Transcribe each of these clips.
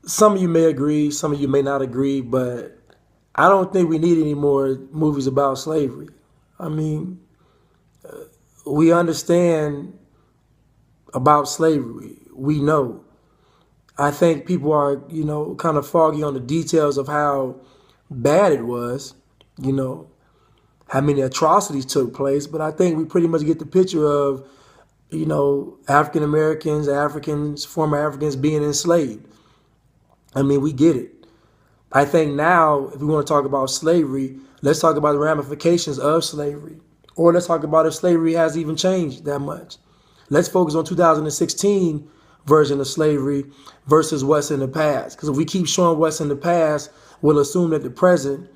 some of you may agree, some of you may not agree, but I don't think we need any more movies about slavery. I mean, we understand about slavery. We know. I think people are, kind of foggy on the details of how bad it was, you know, how many atrocities took place. But I think we pretty much get the picture of, African Americans, Africans, former Africans being enslaved. I mean, we get it. I think now, if we want to talk about slavery, let's talk about the ramifications of slavery. Or let's talk about if slavery has even changed that much. Let's focus on 2016 version of slavery versus what's in the past. Because if we keep showing what's in the past, we'll assume that the present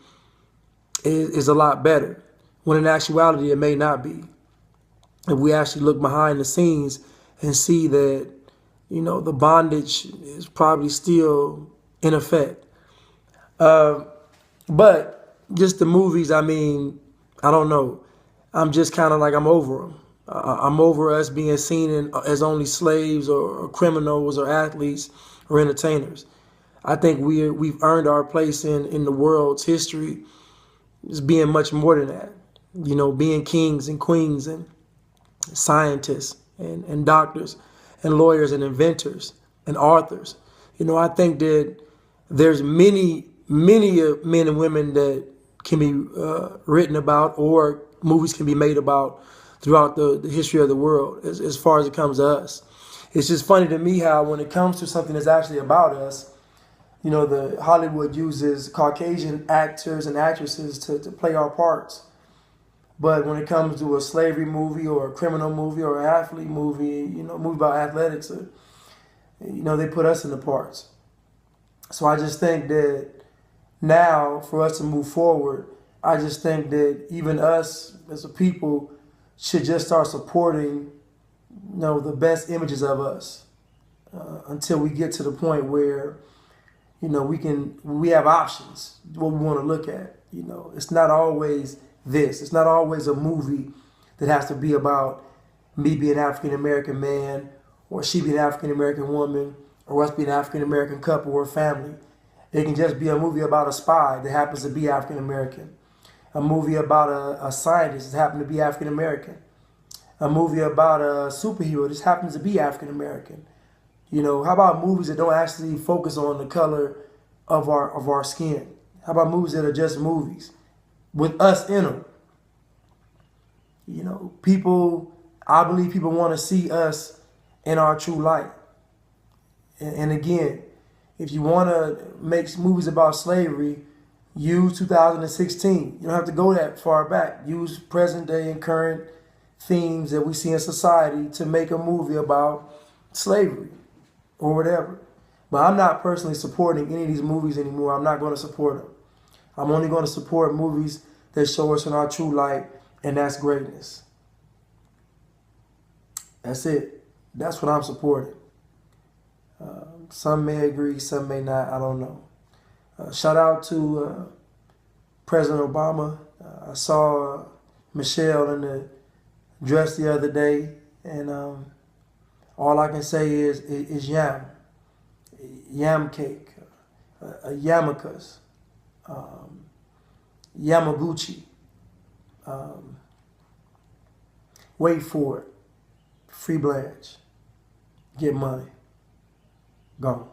is a lot better, when in actuality it may not be. If we actually look behind the scenes and see that, the bondage is probably still in effect. But just the movies, I mean, I don't know. I'm just kind of like, I'm over them. I'm over us being seen as only slaves or criminals or athletes or entertainers. I think we've earned our place in the world's history as being much more than that. Being kings and queens and scientists and doctors and lawyers and inventors and authors. I think that there's many men and women that can be written about, or movies can be made about throughout the history of the world as far as it comes to us. It's just funny to me how when it comes to something that's actually about us, the Hollywood uses Caucasian actors and actresses to play our parts. But when it comes to a slavery movie or a criminal movie or an athlete movie, movie about athletics, they put us in the parts. So I just think that now, for us to move forward, I just think that even us as a people should just start supporting, the best images of us until we get to the point where, we have options, what we want to look at. It's not always this. It's not always a movie that has to be about me being an African American man, or she being an African American woman, or us being an African American couple or family. It can just be a movie about a spy that happens to be African American. A movie about a scientist that happens to be African American. A movie about a superhero that happens to be African American. How about movies that don't actually focus on the color of our skin? How about movies that are just movies with us in them? I believe people want to see us in our true light. And again, if you want to make movies about slavery, use 2016. You don't have to go that far back. Use present day and current themes that we see in society to make a movie about slavery or whatever. But I'm not personally supporting any of these movies anymore. I'm not going to support them. I'm only going to support movies that show us in our true light, and that's greatness. That's it. That's what I'm supporting. Some may agree, some may not. I don't know. Shout out to President Obama. I saw Michelle in the dress the other day, and all I can say is yam cake, yarmulkes, Yamaguchi. Wait for it. Free Blanche. Get money. Gone.